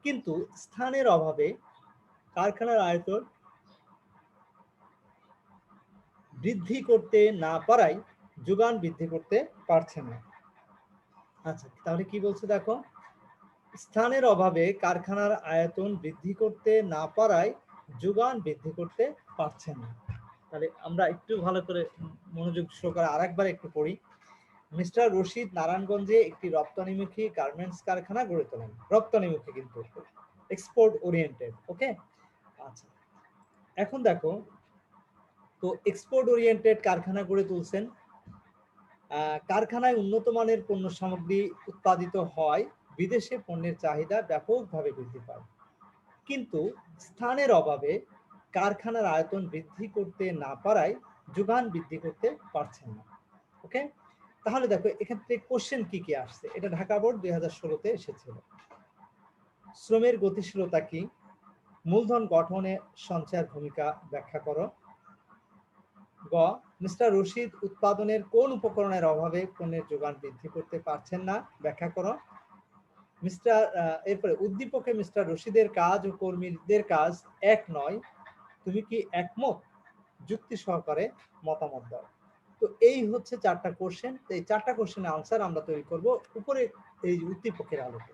কিন্তু স্থানের অভাবে কারখানার আয়তন বৃদ্ধি করতে না পারায় যোগান বৃদ্ধি করতে পারছে না। আচ্ছা, তাহলে কি বলছে দেখো, স্থানের অভাবে কারখানার আয়তন বৃদ্ধি করতে না পারায় যোগান বৃদ্ধি করতে পারছে না। তাহলে আমরা একটু ভালো করে মনোযোগ সহকারে আরেকবার একটু পড়ি। মিস্টার রশিদ নারায়ণগঞ্জে একটি রপ্তানিমুখী গার্মেন্টস কারখানা গড়ে তোলেন। রপ্তানিমুখী কিন্তু এক্সপোর্ট ওরিয়েন্টেড। ওকে, আচ্ছা এখন দেখো, তো এক্সপোর্ট ওরিয়েন্টেড কারখানা গড়ে তুলছেন, কারখানায় উন্নত মানের পণ্য সামগ্রী উৎপাদিত হয়, বিদেশে পণ্যের চাহিদা ব্যাপকভাবে বৃদ্ধি পায়, কিন্তু স্থানের অভাবে কারখানার আয়তন বৃদ্ধি করতে না পারায় যোগান বৃদ্ধি করতে পারছেন না। ওকে, তাহলে দেখো এক্ষেত্রে কোশ্চেন কি কি আসছে, এটা ঢাকা বোর্ড 2016-তে এসেছিল। শ্রমের গতিশীলতা কি, মূলধন গঠনে সঞ্চয়ের ভূমিকা ব্যাখ্যা করো। গ, মিস্টার রশিদ উৎপাদনের কোন উপকরণের অভাবে পণ্যের যোগান বৃদ্ধি করতে পারছেন না, ব্যাখ্যা করো। এরপরে উদ্দীপকে মিস্টার রশিদের কাজ ও কর্মীদের কাজ এক নয়, তুমি কি একমত, যুক্তি সহকারে মতামত দাও। তো এই হচ্ছে 4টা কোশ্চেন। এই 4টা কোশ্চেনের আনসার আমরা তৈরি করব উপরে এই উদ্দীপকের আলোকে।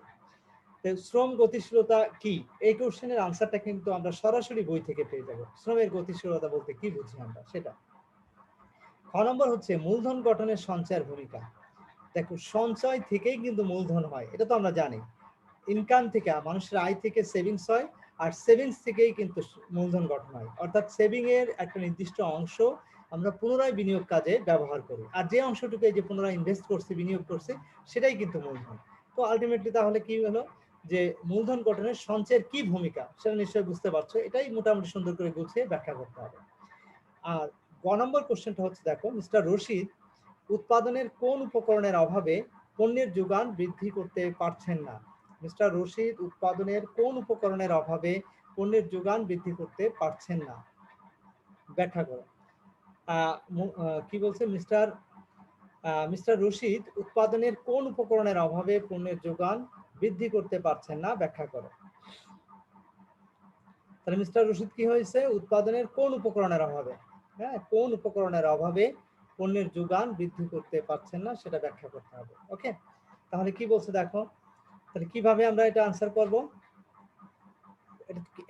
শ্রম গতিশীলতা কি, এই কোশ্চেনের আনসারটা কিন্তু আমরা সরাসরি বই থেকে পেয়ে যাব। শ্রমের গতিশীলতা বলতে কি বুঝি আমরা সেটা। খ নম্বর হচ্ছে মূলধন গঠনের সঞ্চয়ের ভূমিকা। দেখো, সঞ্চয় থেকেই কিন্তু মূলধন হয়, এটা তো আমরা জানি। ইনকাম থেকে, মানুষের আয় থেকে সেভিংস হয়, আর সেভিংস থেকেই কিন্তু মূলধন গঠন হয়। অর্থাৎ সেভিং এর একটা নির্দিষ্ট অংশ আমরা পুনরায় বিনিয়োগ কাজে ব্যবহার করি, আর যে অংশটুকু এই যে পুনরায় ইনভেস্ট করছি, বিনিয়োগ করছি, সেটাই কিন্তু মূলধন। তো আলটিমেটলি তাহলে কি হলো, যে মূলধন গঠনের সঞ্চয়ের কি ভূমিকা সেটা নিশ্চয়ই বুঝতে পারছো। এটাই মোটামুটি সুন্দর করে গুছিয়ে ব্যাখ্যা করতে হবে। আর গ নম্বর কোশ্চেনটা হচ্ছে, দেখো, মিস্টার রশিদ উৎপাদনের কোন উপকরণের অভাবে পণ্যের যোগান বৃদ্ধি করতে পারছেন না। মিস্টার রশিদ উৎপাদনের কোন উপকরণের অভাবে পণ্যের যোগান বৃদ্ধি করতে পারছেন না, ব্যাখ্যা করো। কি বলছে, মিস্টার রশিদ উৎপাদনের কোন উপকরণের অভাবে পণ্যের যোগান বৃদ্ধি করতে পারছেন না, ব্যাখ্যা করো। তাহলে মিস্টার রশিদ কি হয়েছে, উৎপাদনের কোন উপকরণের অভাবে, হ্যাঁ, কোন উপকরণের অভাবে পণ্যের যোগান বৃদ্ধি করতে পারছেন না, সেটা ব্যাখ্যা করতে হবে। ওকে, তাহলে কি বলছে দেখো, তাহলে কিভাবে আমরা এটা আনসার করব,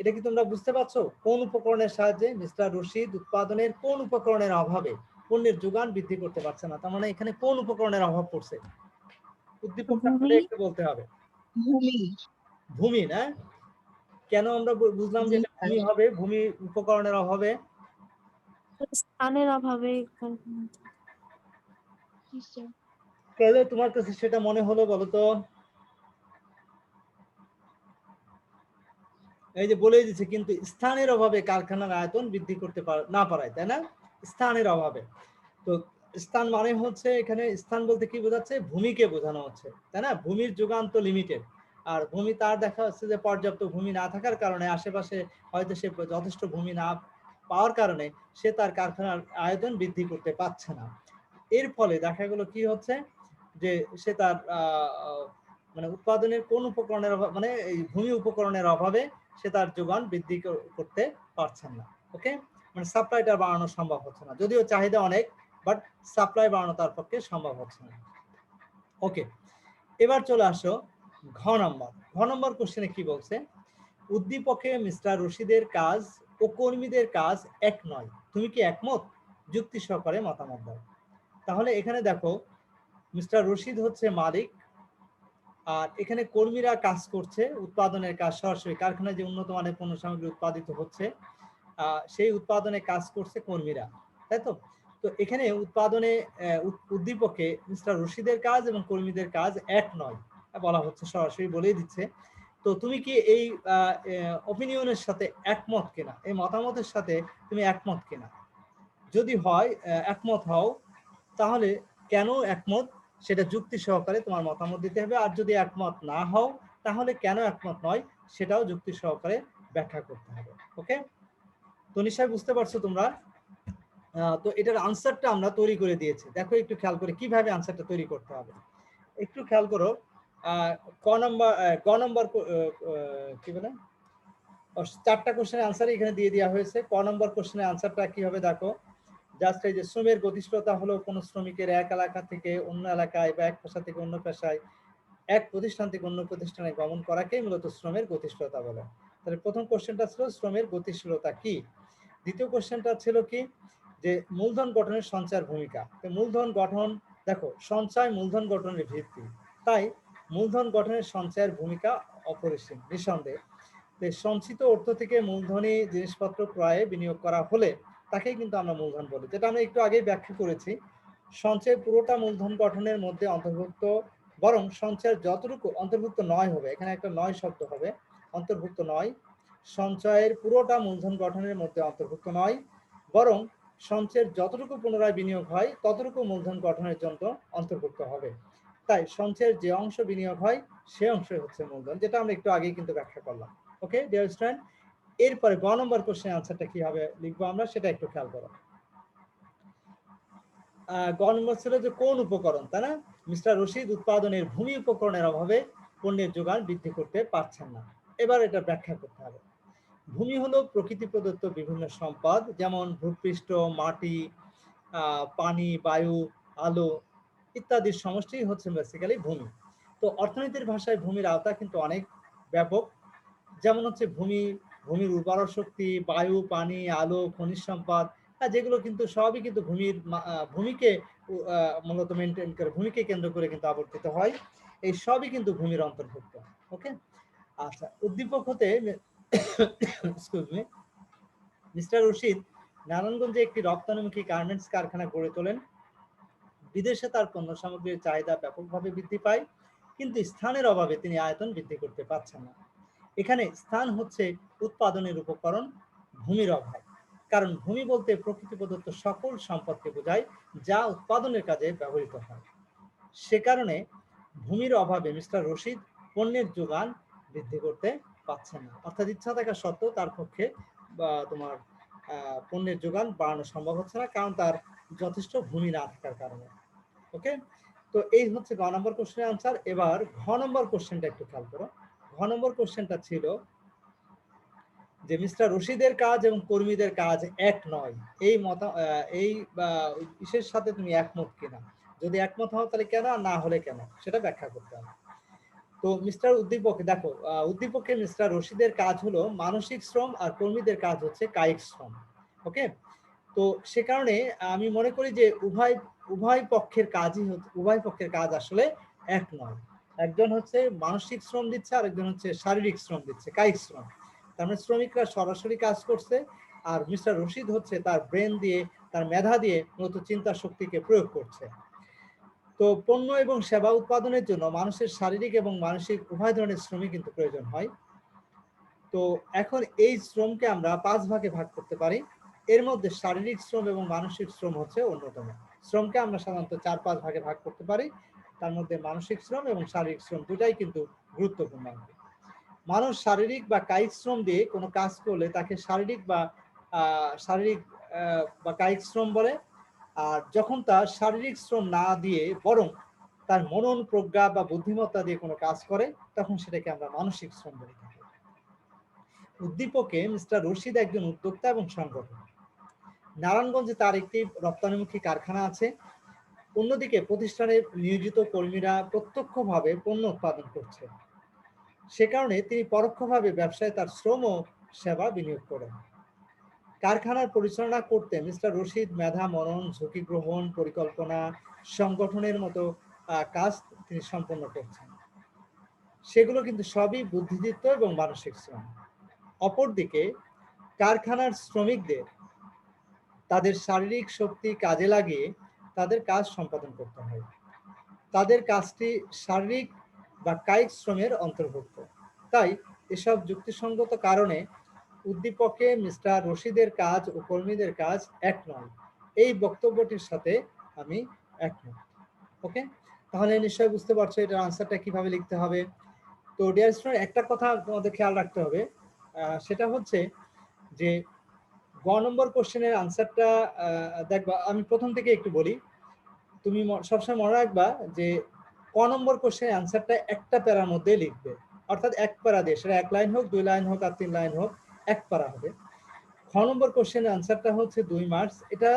এটা কি তোমরা বুঝতে পারছো? কোন উপকরণের সাহায্যে মিস্টার রশিদ উৎপাদনের কোন উপকরণের অভাবে পণ্যের যোগান বৃদ্ধি করতে পারছে না, তার মানে এখানে কোন উপকরণের অভাব পড়ছে, উদ্দীপকটা একটু বলতে হবে। ভূমি না, কেন আমরা বুঝলাম যে এটা ভূমি হবে, ভূমি উপকরণের অভাবে, স্থানের অভাবে। তাহলে তোমার কাছে সেটা মনে হলো বলো তো? এই যে বলেই দিচ্ছে, কিন্তু স্থানের অভাবে কারখানার আয়তন বৃদ্ধি করতে না পারায়, তাই না? স্থানের অভাবে। তো স্থান মানে হচ্ছে, এখানে স্থান বলতে কি বোঝাচ্ছে, ভূমিকে বোঝানো হচ্ছে, তাই না? ভূমির যোগান তো লিমিটেড, আর ভূমি তার দেখা যাচ্ছে যে পর্যাপ্ত ভূমি না থাকার কারণে, আশেপাশে হয়তো সে যথেষ্ট ভূমি না পাওয়ার কারণে সে তার কারখানার আয়তন বৃদ্ধি করতে পারছে না। এর ফলে দেখা গেল কি হচ্ছে, যে সে তার মানে উৎপাদনের কোন উপকরণের অভাব, মানে এই ভূমি উপকরণের অভাবে সে তার যোগান বৃদ্ধি করতে পারছেন না। ওকে, মানে সাপ্লাইটা বাড়ানো সম্ভব হচ্ছে না, যদিও চাহিদা অনেক, বাট সাপ্লাই বাড়ানো তার পক্ষে সম্ভব হচ্ছে না। ওকে, এবার চলে আসো ঘ নম্বর কোশ্চেনে কি বলছে, উদ্দীপকে মিস্টার রশিদের কাজ ও কর্মীদের কাজ এক নয়, তুমি কি একমত, যুক্তি সহকারে মতামত দাও। তাহলে এখানে দেখো, মিস্টার রশিদ হচ্ছে মালিক, আর এখানে কর্মীরা কাজ করছে, উৎপাদনের কাজ, সরাসরি কারখানায় যে উন্নত মানের পণ্য সামগ্রী উৎপাদিত হচ্ছে, সেই উৎপাদনে কাজ করছে কর্মীরা, তাই তো? তো এখানে উৎপাদনে উদ্দীপকে মিস্টার রশিদের কাজ এবং কর্মীদের কাজ এক নয় বলা হচ্ছে, সরাসরি বলেই দিচ্ছে। তো তুমি কি এই অপিনিয়নের সাথে একমত কিনা, এই মতামতের সাথে তুমি একমত কিনা? যদি হয় একমত হও, তাহলে কেন একমত সেটা যুক্তি সহকারে তোমার মতামত দিতে হবে। আর যদি একমত না হও, তাহলে কেন একমত নয় সেটাও যুক্তি সহকারে ব্যাখ্যা করতে হবে। ওকে, তো নিশ্চয়ই বুঝতে পারছো তোমরা। তো এটার আনসারটা আমরা তৈরি করে দিয়েছি, দেখো একটু খেয়াল করে কিভাবে আনসারটা তৈরি করতে হবে, একটু খেয়াল করো। গ নম্বর কি বলে, 4টা কোশ্চেনের আনসার এখানে দিয়ে দেওয়া হয়েছে। ক নম্বর কোশ্চেনের আনসারটা কি হবে দেখো, জাস্ট এই যে শ্রমের গতিশীলতা হলো কোন শ্রমিকের এক এলাকা থেকে অন্য এলাকায় বা এক পেশা থেকে অন্য পেশায়, এক প্রতিষ্ঠান থেকে অন্য প্রতিষ্ঠানে গমন করাকেই মূলত শ্রমের গতিশীলতা বলে। তাহলে প্রথম কোশ্চেনটা ছিল শ্রমের গতিশীলতা কি। দ্বিতীয় কোশ্চেনটা ছিল কি, যে মূলধন গঠনের সঞ্চয়ের ভূমিকা। মূলধন গঠন, দেখো সঞ্চয় মূলধন গঠনের ভিত্তি, তাই মূলধন গঠনের সঞ্চয়ের ভূমিকা অপরিসীম নিঃসন্দেহে। সঞ্চিত অর্থ থেকে মূলধনী জিনিসপত্র ক্রয়ে বিনিয়োগ করা হলে তাকেই কিন্তু আমরা মূলধন বলি, যেটা আমরা একটু আগেই ব্যাখ্যা করেছি। সঞ্চয় পুরোটা মূলধন গঠনের মধ্যে অন্তর্ভুক্ত, বরং সঞ্চয়ের যতটুকু অন্তর্ভুক্ত নয় হবে, এখানে একটা নয় শব্দ হবে, অন্তর্ভুক্ত নয়, সঞ্চয়ের পুরোটা মূলধন গঠনের মধ্যে অন্তর্ভুক্ত নয়, বরং সঞ্চয়ের যতটুকু পুনরায় বিনিয়োগ হয় ততটুকু মূলধন গঠনের জন্য অন্তর্ভুক্ত হবে। তাই সঞ্চয়ের যে অংশ বিনিয়োগ হয় সে অংশই হচ্ছে মূলধন, যেটা আমরা একটু আগেই কিন্তু ব্যাখ্যা করলাম। ওকে ডিয়ার স্টুডেন্ট, এরপরে গ নম্বর কোশ্চেনের আনসারটা কিভাবে লিখবো আমরা সেটা একটু খেয়াল করো। গ নম্বর ছিল যে কোন উপকরণ, তাই না? মিস্টার রশিদ উৎপাদনের ভূমি উপকরণের অভাবে পণ্যের যোগান বৃদ্ধি করতে পারছেন না। এবার এটা ব্যাখ্যা করতে হবে। ভূমি হলো প্রকৃতি প্রদত্ত বিভিন্ন সম্পদ, যেমন ভূপৃষ্ঠ, মাটি, পানি, বায়ু, আলো ইত্যাদির সমষ্টি হচ্ছে বেসিক্যালি ভূমি। তো অর্থনীতির ভাষায় ভূমির আওতা কিন্তু অনেক ব্যাপক, যেমন হচ্ছে ভূমির উর্বর শক্তি, বায়ু, পানি, আলো, খনিজ সম্পদ, যেগুলো কিন্তু সবই কিন্তু ভূমিকে মূলত মেনটেন করে, ভূমিকে কেন্দ্র করে কিন্তু আবর্তিত হয়। এই সবই কিন্তু ভূমির অন্তর্ভুক্ত। ওকে, আচ্ছা, উদ্দীপক হতে এক্সকিউজ মি, মিস্টার রশিদ নারায়ণগঞ্জে একটি রপ্তানিমুখী গার্মেন্টস কারখানা গড়ে তোলেন। বিদেশে তার পণ্য সামগ্রীর চাহিদা ব্যাপকভাবে বৃদ্ধি পায়, কিন্তু স্থানের অভাবে তিনি আয়তন বৃদ্ধি করতে পারছেন না। এখানে স্থান হচ্ছে উৎপাদনের উপকরণ, ভূমির অভাব। কারণ ভূমি বলতে প্রকৃতি প্রদত্ত সকল সম্পদকে বোঝায় যা উৎপাদনের কাজে ব্যবহৃত হয়। সে কারণে ভূমির অভাবে মিস্টার রশিদ পণ্যের যোগান বৃদ্ধি করতে পারছেন না। অর্থাৎ ইচ্ছা থাকা সত্ত্বেও তার পক্ষে তোমার পণ্যের যোগান বাড়ানো সম্ভব হচ্ছে না, কারণ তার যথেষ্ট ভূমি না থাকার কারণে। ওকে, তো এই হচ্ছে গ নম্বর কোশ্চেনের আনসার। এবার ঘ নম্বর কোশ্চেনটা একটু খেয়াল করো। ঘ নম্বর কোশ্চেনটা ছিল যে মিস্টার রশিদের কাজ এবং কর্মীদের কাজ এক নয়, এই বিশেষ সাথে তুমি একমত কিনা? যদি একমত হও তাহলে কেন, আর না হলে কেন, সেটা ব্যাখ্যা করতে হবে। তো মিস্টার উদ্দীপকে দেখো, উদ্দীপকে মিস্টার রশিদের কাজ হলো মানসিক শ্রম আর কর্মীদের কাজ হচ্ছে কায়িক শ্রম। ওকে, তো সে কারণে আমি মনে করি যে উভয় পক্ষের কাজ আসলে এক নয়। একজন হচ্ছে মানসিক শ্রম দিচ্ছে, আর একজন হচ্ছে শারীরিক শ্রম দিচ্ছে, কায়িক শ্রম। তার মানে শ্রমিকরা সরাসরি কাজ করছে, আর মিস্টার রশিদ হচ্ছে তার ব্রেন দিয়ে, তার মেধা দিয়ে মূলত চিন্তা শক্তিকে প্রয়োগ করছে। তো পণ্য এবং সেবা উৎপাদনের জন্য মানুষের শারীরিক এবং মানসিক উভয় ধরনের শ্রমই কিন্তু প্রয়োজন হয়। তো এখন এই শ্রমকে আমরা 5 ভাগে ভাগ করতে পারি। এর মধ্যে শারীরিক শ্রম এবং মানসিক শ্রম হচ্ছে অন্যতম। শ্রমকে আমরা সাধারণত 4-5 ভাগে ভাগ করতে পারি, তার মধ্যে মানসিক শ্রম এবং শারীরিক শ্রম দুটাই কিন্তু গুরুত্বপূর্ণ। মানুষ শারীরিক বা কায়িক শ্রম দিয়ে কোনো কাজ করলে তাকে শারীরিক বা কায়িক শ্রম বলে। আর যখন তার শারীরিক শ্রম না দিয়ে বরং তার মনন, প্রজ্ঞা বা বুদ্ধিমত্তা দিয়ে কোনো কাজ করে, তখন সেটাকে আমরা মানসিক শ্রম বলে থাকি। উদ্দীপকে মিস্টার রশিদ একজন উদ্যোক্তা এবং সংগঠক। নারায়ণগঞ্জে তার একটি রপ্তানিমুখী কারখানা আছে। অন্যদিকে প্রতিষ্ঠানে নিয়োজিত কর্মীরা প্রত্যক্ষভাবে পণ্য উৎপাদন করছে। সে কারণে তিনি পরোক্ষভাবে ব্যবসায় তার শ্রম ও সেবা বিনিয়োগ করেন। কারখানার পরিচালনা করতে মিস্টার রশিদ মেধা, মনন, ঝুঁকি গ্রহণ, পরিকল্পনা, সংগঠনের মতো কাজ তিনি সম্পন্ন করছেন। সেগুলো কিন্তু সবই বুদ্ধিদীপ্ত এবং মানসিক শ্রম। অপরদিকে কারখানার শ্রমিকদের তাদের শারীরিক শক্তি কাজে লাগিয়ে তাদের কাজ সম্পাদন করতে হয়। তাদের কাজটি শারীরিক বা কায়িক শ্রমের অন্তর্ভুক্ত। তাই এসব যুক্তিসঙ্গত কারণে উদ্দীপকে মিস্টার রশিদের কাজ ও কর্মীদের কাজ এক নয়, এই বক্তব্যটির সাথে আমি একমত। ওকে, তাহলে নিশ্চয়ই বুঝতে পারছো এটার আনসারটা কিভাবে লিখতে হবে। তো ডিয়ার স্টুডেন্ট, একটা কথা তোমাদের খেয়াল রাখতে হবে, সেটা হচ্ছে যে গ নম্বর কোশ্চেনের আনসারটা দেখবা, আমি প্রথম থেকে একটু বলি। তুমি সবসময় মনে রাখবা যে ক নম্বর কোশ্চেনের আনসারটা একটা প্যারার মধ্যে লিখবে, অর্থাৎ এক প্যারা দিয়ে, সেটা 1 লাইন হোক, 2 লাইন হোক, আর 3 লাইন হোক, এক প্যারা হবে। খ নম্বর কোশ্চেনের আনসারটা হচ্ছে 2 মার্কস। এটা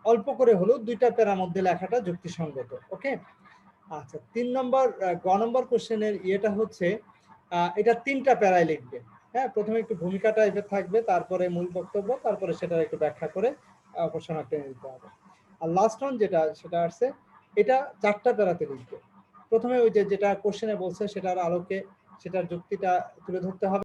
অল্প করে হলেও 2টা প্যারার মধ্যে লেখাটা যুক্তিসঙ্গত। ওকে, আচ্ছা, 3 নম্বর গ নম্বর কোশ্চেনের ইয়েটা হচ্ছে এটা 3টা প্যারায় লিখবে। হ্যাঁ, প্রথমে একটু ভূমিকা টাইপের থাকবে, তারপরে মূল বক্তব্য, তারপরে সেটা একটু ব্যাখ্যা করে উপসংহার টেনে দিতে হবে। আর লাস্ট ওয়ান সেটা আসছে, এটা 4টা প্যারাতে লিখবে। প্রথমে ওই যেটা কোশ্চেনে বলছে সেটার আলোকে সেটার যুক্তিটা তুলে ধরতে হবে।